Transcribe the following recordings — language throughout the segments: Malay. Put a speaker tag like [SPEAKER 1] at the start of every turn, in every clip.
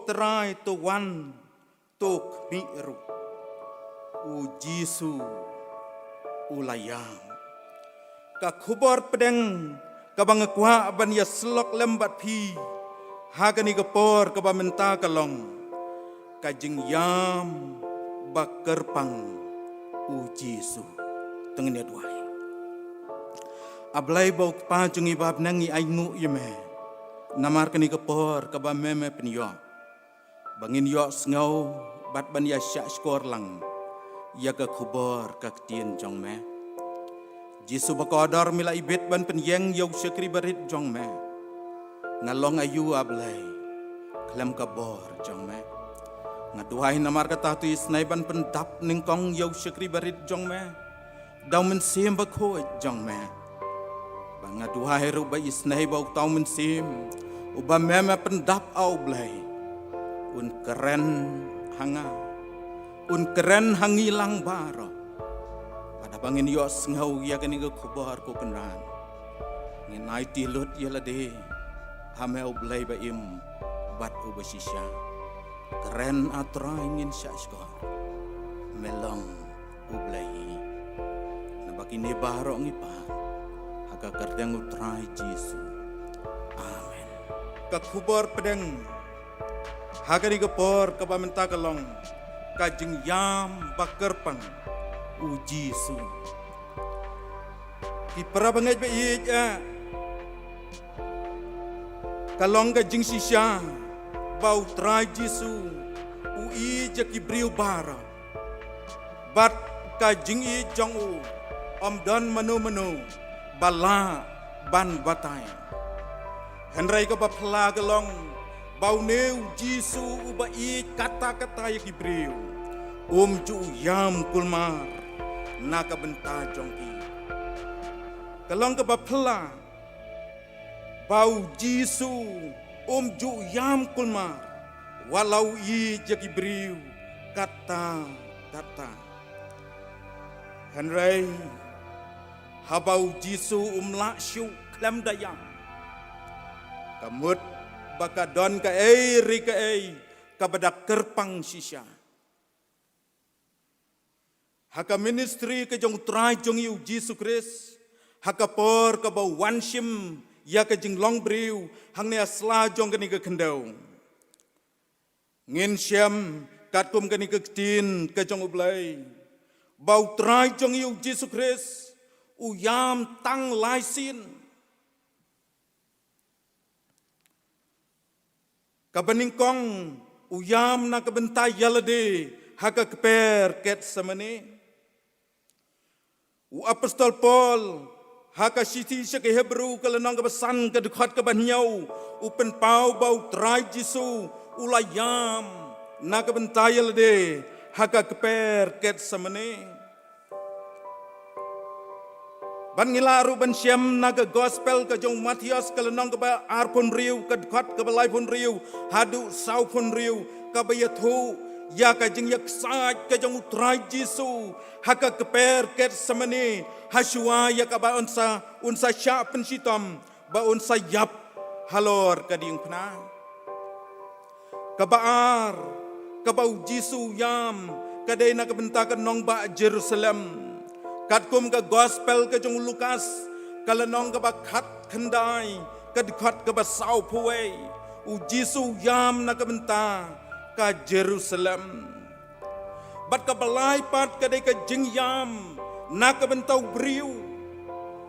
[SPEAKER 1] trai to wan tok miru u Jisu ulayam ka khubor pedeng ka bangakwa ban ya slok lembat pi hagani gapor ka bamenta kalong ka jingyam bakerpang u Jisu tengene duai ablai bau pa jungi bab nangi aingu yeme namar kani gapor ka ba meme penyo bangin yo sngau bat ban ya syak skor lang ya ka khubor ka tien jong me Jisu bakodor mila ibet ban penyeng yau syakri barit jong me ngalong ayu ablay klam kabor jong me ngaduai namar kata tu isnai ban pendap ningkong yau syakri barit jong me daw men sim bakho jong me bang ngaduai ru ba isnai bau taw men sim uba meme pendap au blay un keren hanga un keren hangilang baro pada bangin yo sngau ya kani go khubar ko penran ngin ai ti lut ya lade hame oblai ba im bat ubasisha keren atra ingin syashkor melong oblai na bakini baro ngipa haga kardeng utrai Jisu amen ka khubar pedeng hagari gapor ka bamenta kalong kajing yam bakerpang u Jisu ki parabangaj ba iya kalong kajing sisya bau trai Jisu u i jaki briu bara bat kajing i jong u om don manu bala ban batai henrai ka bapla kalong bau neu Jisu uba i kata-kata yang dibriu ju yam kulmar naka benta jongki kalong ke bapla bau Jisu ju yam kulmar walau i jaki briu kata henrai habau Jisu lak syu klam dayam kamut baka don ka rika kabadak kerpang sisya haka ministry ke jong trai jong yu Jisu Kris haka por ka bau wanshim ya ka jing long briu hang ne asla jong kani ka kendau ngin syam kat kum kani ka tin ka jong ublai bau trai jong yu Jisu Kris uyam tang laisin kabaningkong uyam na kabentai yalade haka keper ket samane u apostol Paul haka siti syake Hebrew kalenong kabasan kadukhat kabanyau upen pau bau trai Jisu ulayam na kabentai yalade haka keper ket samane ban ngilaru ban syam naga gospel ka jong Matius kalenong ka ba arpon riu ka dkhat ka balai pon riu hadu sau pon riu ka ba yathu ya ka jing yak saj ka jong utrai Jisu haka keper ket samani hasua ya ka ba unsa sya pensitom ba unsa yap halor ka ding pna ka baar ka bau Jisu yam ka dei na ka bentakan nong ba Jerusalem katkum ka gospel ka jong Lukas kalanong ka ba khat khandai ka dikhat ka ba sau puwe u Jisu yam na ka benta ka Jerusalem bat ka balai pat ka dei ka jing yam na ka bentau briu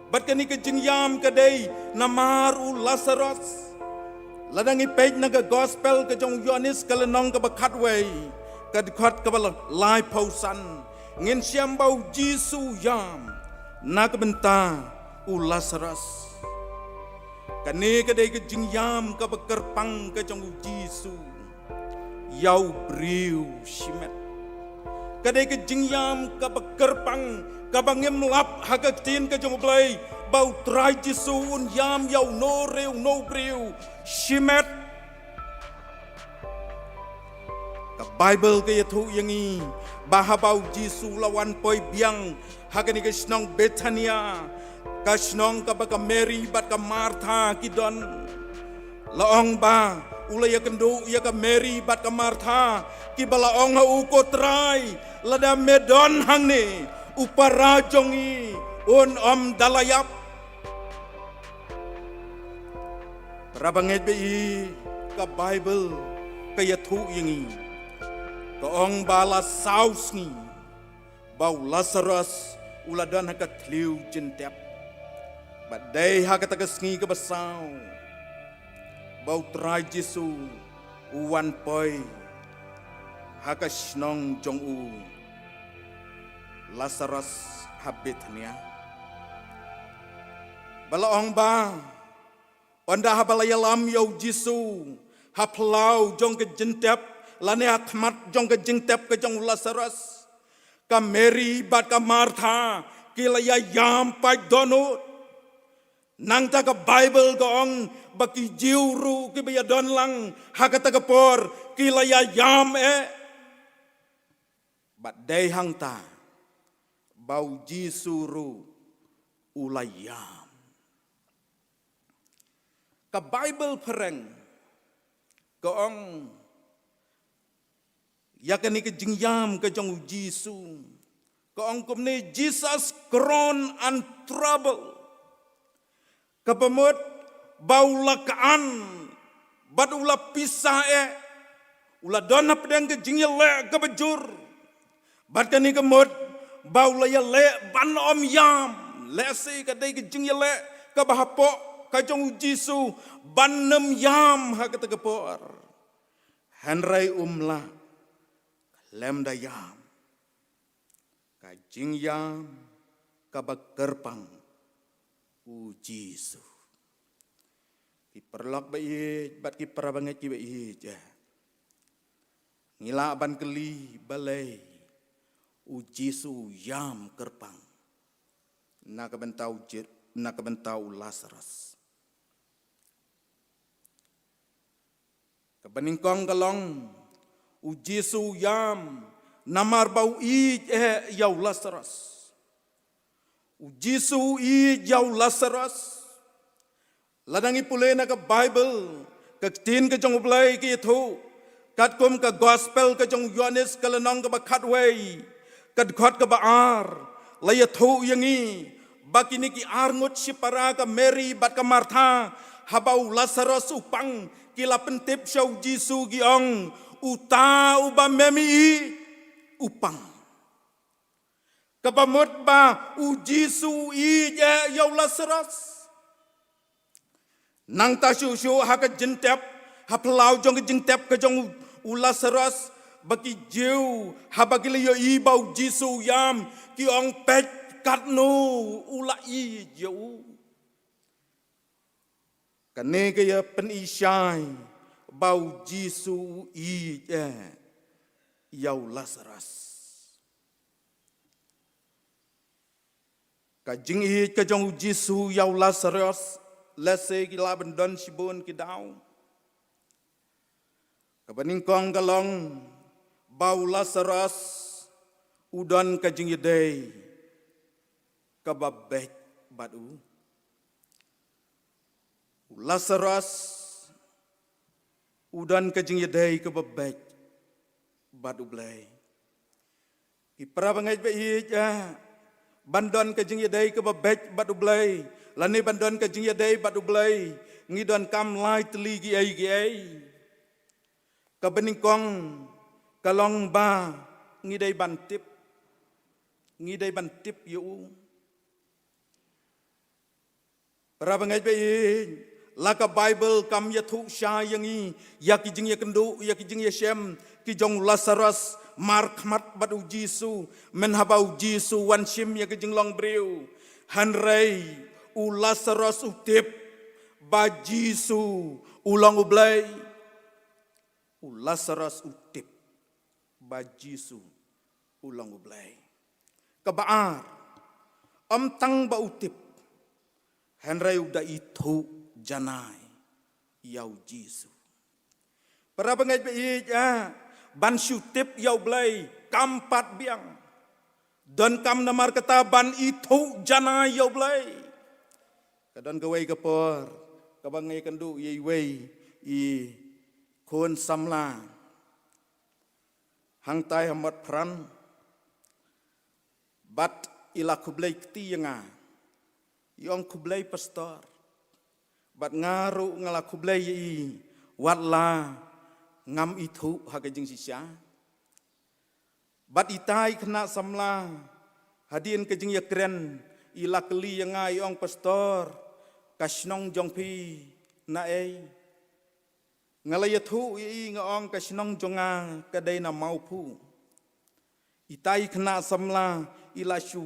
[SPEAKER 1] bat ka ni ka jing yam ka dei na maru Lazarus ladang ipej na ka gospel ka jong Yohanes kalanong ka ba khatwe ka dikhat ka ba lai pausan ngin syam bau Jisu yam nak benta u Lazarus kane kadai ke jing yam ka bekerpang ka jong Jisu yau briu shimet kadai ke jing yam ka bekerpang ka bangem lap haka tin ka jong blai bau trai Jisu un yam yau no reu no briu shimet ka Bible ka yathu yangi bahabau Jisu lawan poi biang hagani ka snong Bethania ka snong ka baka Mary bat ka Martha kidon laong ba ula ya kendu ya ka Mary bat ka Martha ki balaong ha uko trai lada medon hang ni upara jongi on om dalayap rabanget be ka Bible ka yathu yangi ka ong bala saus ni bau Lazarus uladan ha ka thliu jintep badai ha ka tagasngi ka basaw bau trai Jesu uwan poi haka shnong jong u Lazarus habitnya balaong ba onda habalayalam yau Jesu haplau jong ke jentep lane akmat jong ke jentep ke jong Lazarus ka Mary bat ka Martha kilaya yam pai donut nang ta ka Bible gong baki jiuru ki baya don lang hakata ka por kilaya yam bat day hang ta bau jisuru ulayam ka Bible pereng gong yakani ke jingyam ke jong Jisu gong kumne Jesus grown and trouble kapamut bau lakaan bat ula pisah ula dona pedang ke jingya le ke bejur bat kani kemut bau la ya le ban om yam le se ke dai ke jingya le ke bahapo ka jong Jisu ban nem yam ha ke tegepor hanrai umla lem da yam ka jingyam ka bakerpang u Jisu ki perlok baik bat ki perabanget ki baik ja ngila ban keli balai u Jisu yam kerpang na kabentau Lazarus kabaningkong galong u Jisu yam namar bau yau Lazarus Jisu jau Lazarus ladangi pule na ka Bible ka tin ka jong blai ki thu kat kum ka gospel ka jong Yohanes ka lanong ka bakatway kad khot ka baar laya thu yangi bakini ki arngut si para ka Mary bat ka Martha habau Lazarus upang kila pentip syau Jisu giong uta uba memi upang kapamut ba u Jisu yau Lazarus nang ta shu ha ka jintep ha plau jong ka jintep ka jong u Lazarus baki jiu ha baki le yo bau Jisu yam ki ong pet kat no ula jiu kane ka ya pen ishai bau Jisu yau Lazarus ka jing ka jong Jisu yau Lazarus lese ki laban don sibon ki daw ka baningkong galong bau Lazarus udon ka jing yedei ka babek badu Lazarus udon ka jing yedei ka babek badu blai ki prabangai be bandon ke jing yadai ke babek batu blai lani bandon ke jing yadai batu blai ngidon kam lai teli gi ai ka beningkong kalong ba ngidai bantip yu parabangai be laka Bible kam yathu sha yangi yaki jing yakendu yaki jing yashem ki jong Lazarus markmat badu Jisu menhabau Jisu wanshim ya ke jinglong breu hanrei u Lazarus utip ba Jisu ulang ublai u Lazarus utip ba Jisu ulang ublai kabaar tang ba utip hanrei uda itu janai yau Jisu para bangai be ban syutip yau blai kampat biang dan kam namar kata ban itu jana yau blai kadan gawai kapor kabangai kandu yei wei คนสำลาหางตายหมดพรันบัดอิลาคุบเลยตียังไงยองคุบเลยปัสตอร์บัดงารุงลาคุบเลยวัดลางำอิทุหากจึงสิชาบัดอิตายขณะสำลาหadian ke jeng yakren ila keli yang ngai ong pastor kasnong jong pi na ei ngalaya thu i ngong kasnong jonga kadai na mau pu itai khna samla ila shu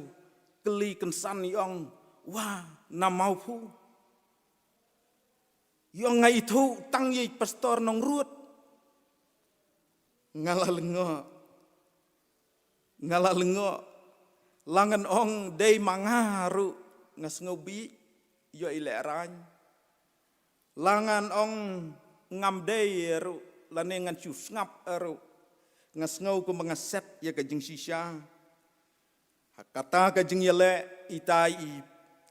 [SPEAKER 1] keli kensan ong wa na mau pu yong ngai thu tang ye pastor nong ruot ngala lengo langan ong day mangaru ngas ngobi yo ileran langan ong ngam day ru lanengan cus ngap ru ngas ngau ku mengaset ya ka jeng sisya hakata ka jeng yele itai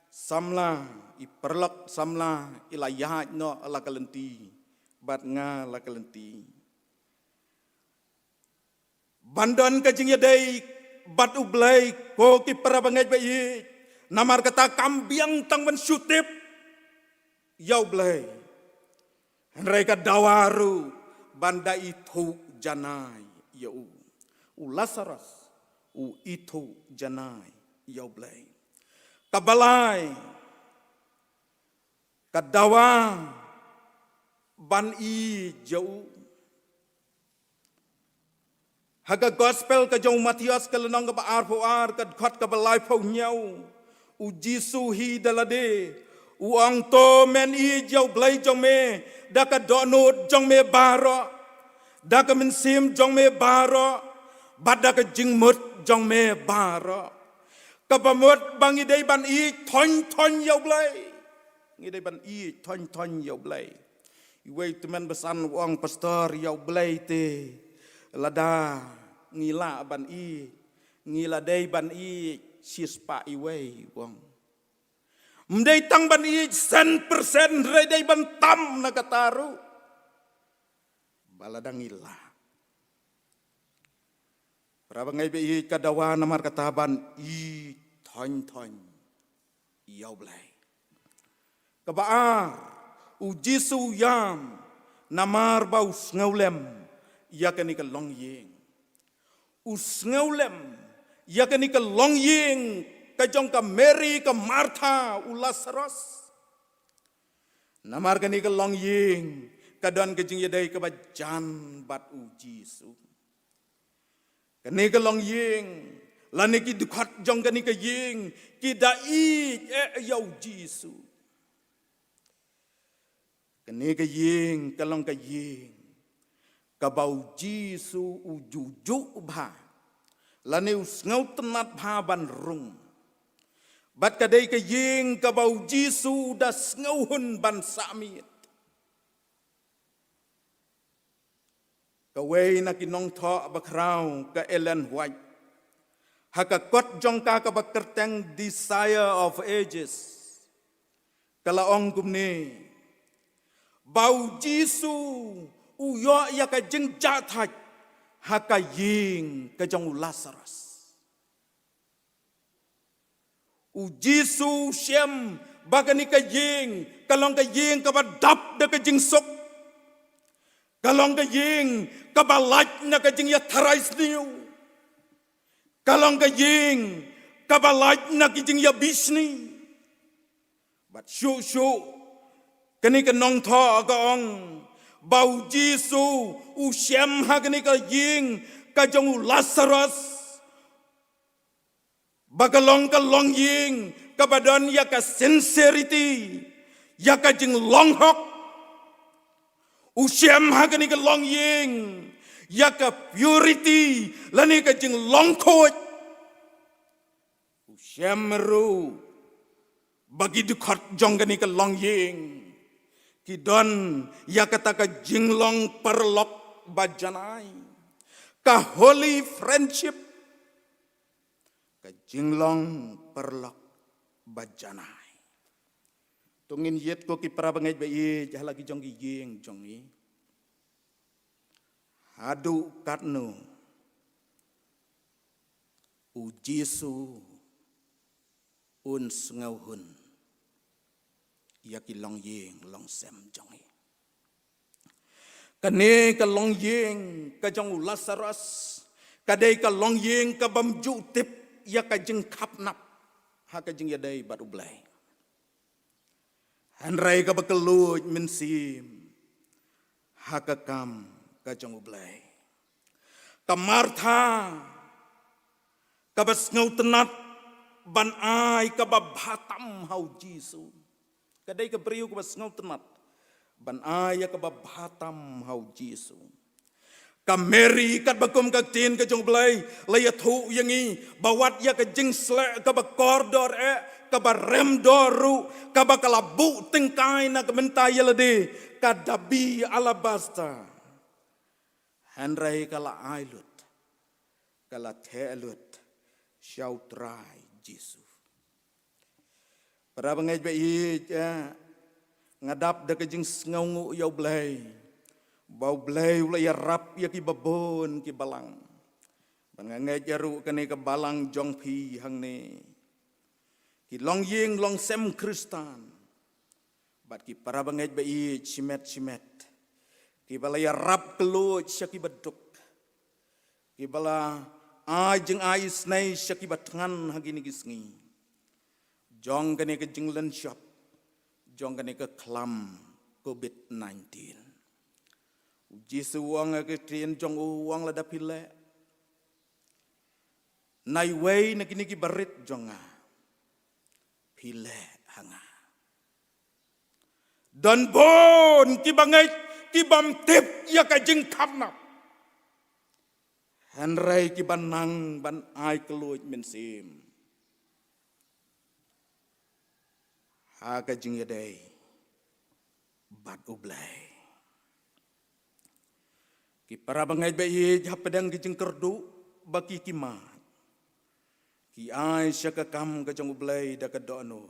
[SPEAKER 1] samla i perlak samla ilayah no ala kalenti bat nga la kalenti bandon ka jeng yadai bat ublay ko ki para bangay bayi namar kata kambiang tangban syutip yau blay mereka dawaru banda itu janai yau ulasaras itu janai yau blay kabalay kadawa ban i jauh haga gospel ka jong Matias ka lenong ka baar po ar ka khot ka balay po nyaw u Jisu hi dalade u ang to men i jaw blay jong me da ka donot jong me baro da ka mensim jong me baro bada ka jingmut jong me baro ka bamut bang idai ban i thon yaw blay ngidai ban i thon yaw blay iway teman besan uang pastor yaw blay te lada ngila ban i ngila day ban i sispa iway wong mday tang ban i 100% ray day ban tam nakataru balada ngila para ngay be i kadawa namar kataban i thon yaw blay kabaar u Jisu yam namar baus ngaulem yakani ka long yeng usngaulem yakani ka long yeng ka jong ka Mary ka Martha u Lazarus namar kani ka long yeng ka don ka jing yadai ka bajan bat u Jisu kani ka long yeng lani ki dukhat jong kani ka yeng ki dai yau Jisu kani ka yeng ka long ka yeng kabau Jisu ujuju bha lane usngau tenat bha ban rung bat kadai ka yeng kabau Jisu das ngau hun ban samit kawai na kinong tho bakrau ka Ellen White hakakot jong ka ka bakerteng Desire of Ages kalaong kumni bau Jisu uyo ya ka jeng jathaj haka ying ka jong Lazarus u Jisu shem bagani ka ying kalong ka ying ka badap da ka jing sok kalong ka ying ka balaj na ka jing ya tharais niu kalong ka ying ka balaj na ka jing ya bisni but shu kani ka nong tho ka ong bau Jisu u shem hagani ka ying ka jong Lazarus bagalong ka long ying ka badon ya ka sincerity ya ka jing long hok u shem hagani ka long ying ya ka purity lani ka jing long khoj u shem ru bagi dukhat jong gani ka long ying kidon ya kata ka jinglong perlok bajanai ka holy friendship ka jinglong perlok bajanai tungin yet ko ki para bangay bayi jahalagi jong gi yeng jong i hadu katnu u Jesu un ngau hun yaki long yeng long sem jongi kane ka long yeng ka jong Lazarus kadai ka long yeng ka bamju tip ya ka jeng khap nap ha ka jeng yadai batu blai hanrai ka bakeluj min sim ha ka kam ka jong blai ka Martha ka bas ngau tenat ban ai ka babatam hau Jesu kadai ka beriu ka bas ngau tenat ban ai ka babatam hau Jesu ka Mary kat bakum ka tin ka jong blai laya thu yangi bawat ya ka jing sle ka bakordor ka barem doru ka bakalabu tengkai na ka mentai yalade ka dabi alabasta hanrai kala ailut kala thelut syautrai Jesu para bangaj ba ngadap da ka jing ngaungu yau blai bau blai ula ya rap ya ki babon ki balang bangangai jaru kane ka balang jong phi hang ne ki long yeng long sem Kristan bat ki para bangaj ba chimet ki bala ya rap kelo syaki beduk ki bala ajeng ais nai syaki batngan hagini gisngi jong kane ka jinglen shop jong kane ka klam COVID-19 Jesu wang ke tien jong wang la dapile nai wei na kini ki barit jonga pile hanga dan bon ki bangai ki bam tip ya ka jing kamna hanrai ki banang ban ai keluj men sim ha ka jing yadai bat ublai ki para bangai bayi hapadang ki jing kerdu baki kimat ki ai syaka kam ka jong ublai da ka dono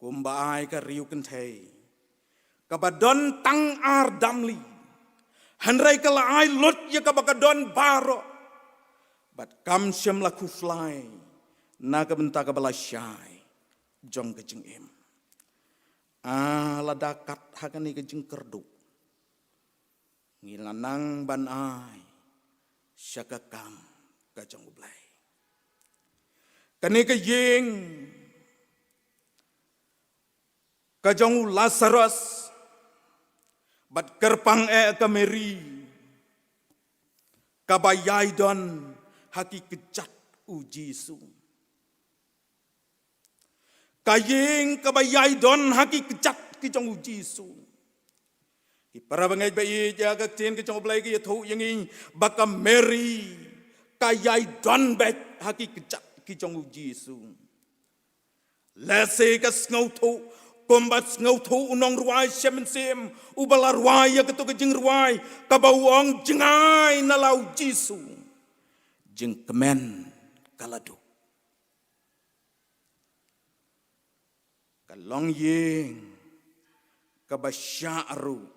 [SPEAKER 1] kumba ai ka riu kenthei ka badon tang ar damli hanrai kala ai lot ya ka bakadon baro bat kam syam la ku fly na ka benta ka bala syai jong ka jing em la dakat hakani ka jing kerdu ngilanang ban ai syaka kam ka jong ublai kane ka yeng ka jong Lazarus bat kerpang ka Mary ka bayai don haki kejat u Jesu ka yeng ka bayai don haki kejat ki jong u Jesu para bangai bayi jaga tin ke jong blai ke thu yangi baka Mary kayai don bet haki kejat ki jong Jesu lese ka ngau thu kombat ngau thu unong ruai sem sem ubala ruai ya ketu ke jing ruai ka bawang jengai na lau Jesu jing kemen kaladu kalong yeng ka basyaru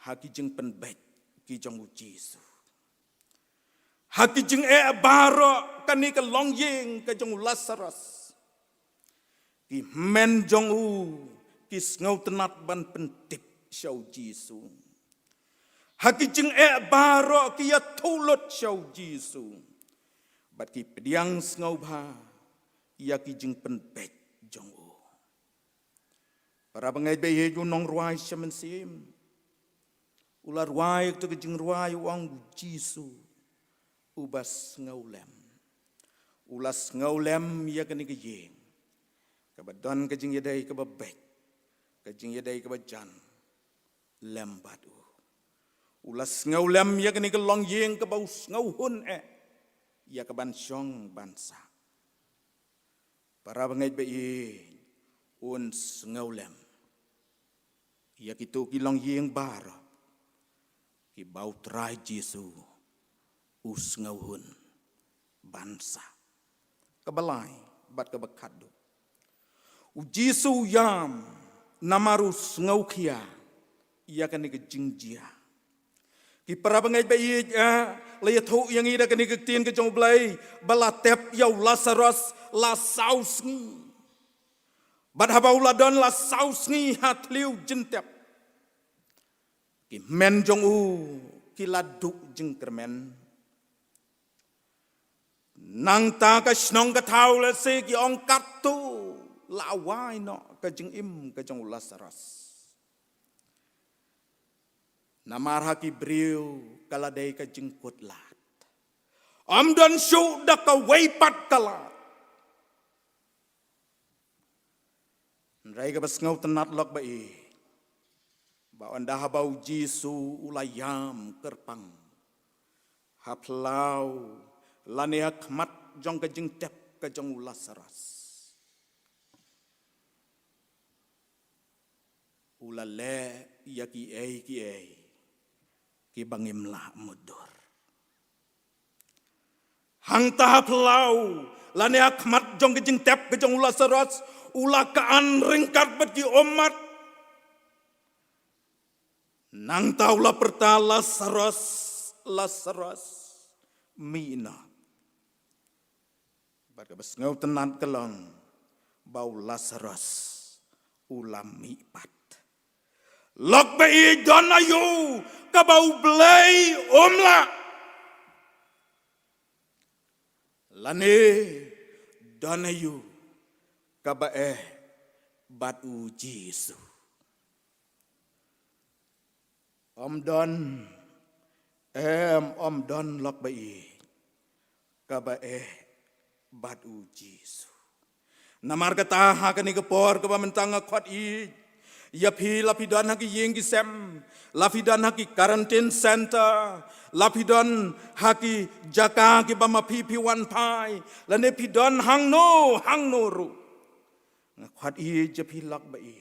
[SPEAKER 1] haki jeng penbet ki jong Jesu haki jeng baro kani ka long yeng ka jong Lazarus ki men jong ki ngau tenat ban pentip syau Jesu haki jeng baro ki ya tulot syau Jesu bat ki pediang ngau ba ya ki jeng penbet jong para bangai bayi ju nong ruai semen sim ular ruai tu kejing ruai wang Jesu ubas ngaulem ulas ngaulem ya kani kejing kabadon kejing yadai kababek kejing yadai kabajan lembatu ulas ngaulem ya kani kelong yeng kabaus ngauhun ya kaban syong bansa para bangai bayi uns ngaulem ya kitu kilong yeng bara ki bau trai Jesu us ngauhun bansa kabalai bat kabakadu u Jesu yam namarus ngaukhia ia kan ke jingjia ki para bangai bai le thu yang ida kani kektin ke jong blai bala tep yau Lazarus la saus ngi bad habau la don la saus ngi hat liu jentep ki men jong u ki la du jeng kermen nang ta ka snong ka thau le se ki ong kat tu la wai no ka jeng im ka jong Lazarus namar haki briu kaladai ka jengkut lat am don shu da ka wei pat kala rai ka bas ngau tenat lok bai ba anda habau jisu ulayam kerpang haplau lane akmat jong ka jeng tep ka jong Lazarus ulale yaki ki bangim la mudur hang tahap lau lane akmat jong ke jeng tep ke jong Lazarus ula kaan ringkat bet ki omat nang tau la perta Lazarus mina bar bas ngau tenan kelong bau Lazarus ulam mipat lok bai donayu kabau blai omla lane donayu kabae batu Jisu om don lok bai kabae batu Jisu namar kata hakani kepor ke mentang khot i yapi lapidan haki yengi sem lapidan haki quarantine center lapidan haki jaka ki bama pipi wan pai lane pidon hang no ru khot i japi lak bai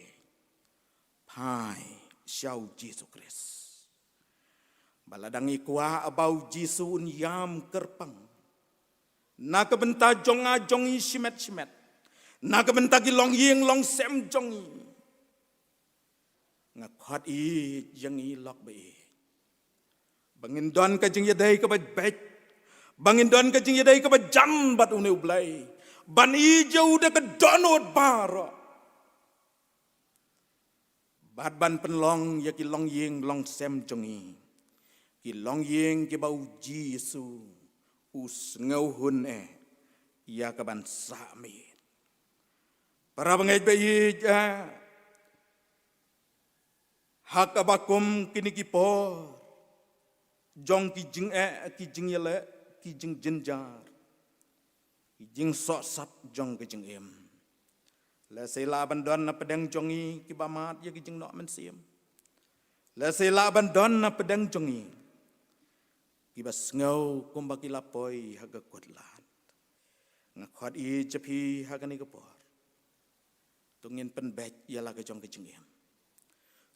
[SPEAKER 1] pai xiao Jesu Kris baladangi kwa abau Jesu un yam kerpang na kebenta jonga jongi simet na kebenta ki long yeng long sem jongi ngakhat i yang i lok bai bangin don ka jing yadai ka bet bangin don ka jing yadai ka jam bat une ublai ban i jau da ka donot bara bat ban penlong ya ki long yeng long sem jongi ki long yeng ki bau Jisu us ngau hun ya ka ban sami para bangai bai hak abakum kini kipo jong ki jing yele ki jing jenjar ki jing sok sap jong ki jing em la sela bandon na pedang jongi ki bamat ya ki jing nok men sim la sela bandon na pedang jongi ki bas ngau kum baki lapoi haga kotlan ngakhot i japi hagani kapor tungin pen bet ya la ka jong ki jing em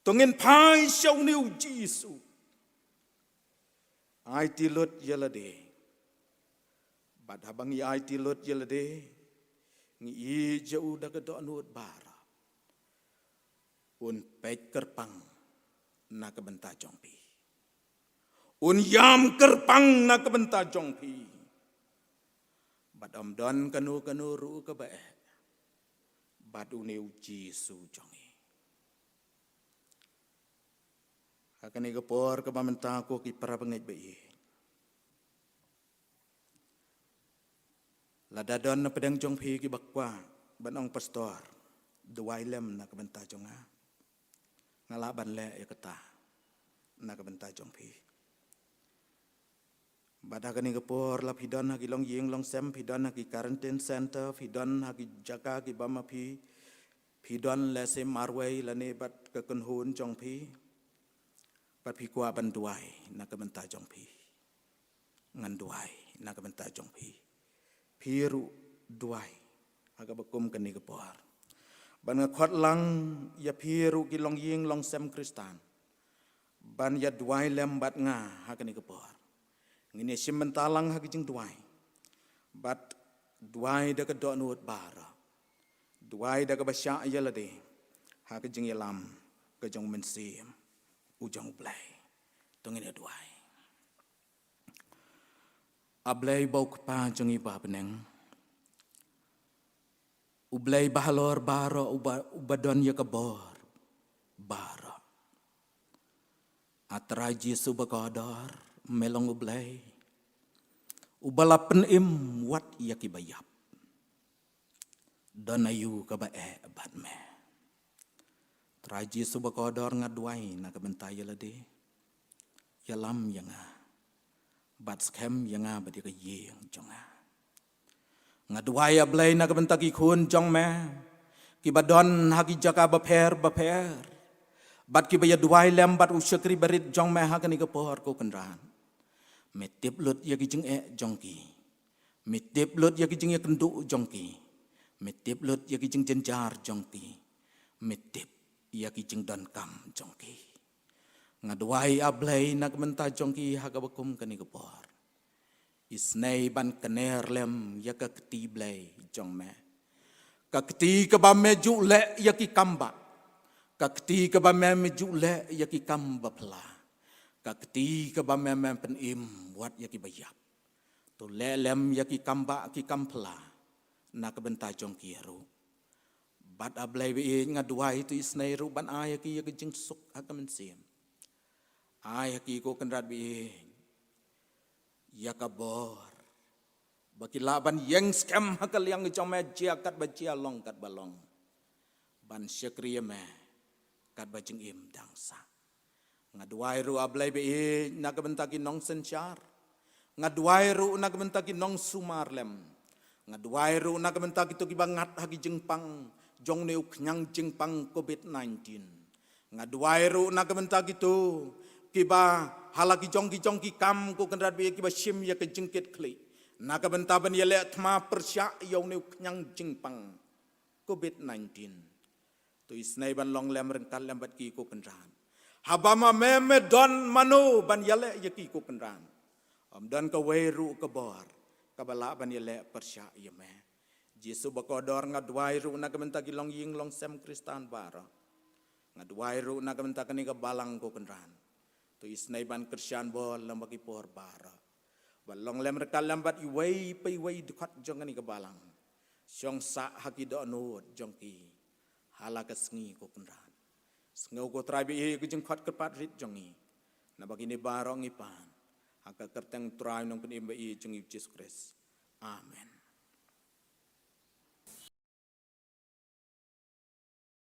[SPEAKER 1] tungin pai xiao niu Jisu ai ti lut yelade bad habang i ai ti lut yelade ngi i jau da ka do nut bara un pek kerpang na ka benta jong pi un yam kerpang na ka benta jong pi bad om don kanu ru ka ba bad uniu Jisu jongi akan ika por ke pamenta ko ki para bangai bai ladadon na pedang jong pi ki bakwa banong pastor duai lem na kabenta jonga ngalaban le ya kata na kabenta jong pi badakan ika por la pidon haki long yeng long sem pidon haki quarantine center pidon haki jaka ki bama pi pidon le se marway lane bat ke kenhun jong pi pat pi kwa ban duai na ka benta jong pi ngan duai na ka benta jong pi piru duai aga bakum kan ni ka por ban nga khot lang ya piru ki long ying long sem kristan ban ya duai lem bat nga ha ka ni ka por ngine sim mentalang ha ki jing duai bat duai da ka do nuot bara duai da ka basya ya lade ha ka jing yalam ka jong mensim ujang play tungin duai Ablay bau kepa jongi ba beneng. Ublay bahalor baro ubadon ya kebor baro. Atraji subakodor melong ublay. Ubalapen im wat ya kibayap. Donayu kabae batme. Traji subakodor ngadwai na kabentaya lade. Yalam yanga. Bat skem yanga badi ka yeng jonga. Ngadwai ablay na kabentagi kun jong me. Kibadon hagi jaka baper. Bat kibaya duai lem bat usyakri barit jong me hakani kapor ko kenran. Metip lut yagi jeng jongki. Metip lut yagi jeng kendu jongki. Metip lut yagi jeng jenjar jongki. Metip yagi jeng don kam jongki. Ngadwai ablay nak menta jongki hagabakum kani kapor. Isnay ban kaner lem yaka keti blay jong me. Kakti kabame jule yaki kamba. Kakti kabame jule yaki kamba pela. Kakti kabame penim wat yaki bayap. Tu lelem yaki kamba ki kampela. Na kabenta jongki ru. Bat ablay bi ngadwai tu isnay ru ban ayaki yaki jeng suk hakamensim. Ayaki ko kenrat bi yakabor. Baki laban yang skam hakal yang jome jiakat bajia long kat balong. Ban syakriya me kat bajeng im dangsa. Ngadwai ru ablay be nakabentaki nong sensyar. Ngadwai ru nakabentaki nong sumar lem. Ngadwai ru nakabentaki tu kibangat hagi jengpang jong neu knyang jengpang COVID-19. Ngadwai ru nakabentaki tu kiba halaki jongki kam ko kendrat be kiba sim ya ke jengkit kli. Nakabentaban ya le thma persya yong neu knyang jengpang COVID-19. Tu isnay ban long lem rengkal lembat ki ko kendran. Habama meme don manu ban yale yaki ko kendran. Dan ka weru ka bor. Kabala ban yale persya yeme. Jesu bakodor ngadwai ru nakabentaki long ying long sem kristan bara. Ngadwai ru nakabentaki ka balang ko kendran. Tu isnay ban Krisyan bol lambaki por bara. Balong lem rekal lambat iway pa iway dukat jong ni kabalang. Syong sa hakido anod jong ki. Halakas ngi ko kenran. Sengaw ko trabi ko jeng kot kepat rit jong ni. Nabagi ni barong ipan. Haka kerteng try nong penimba i jong Yesus Kristus. Amen.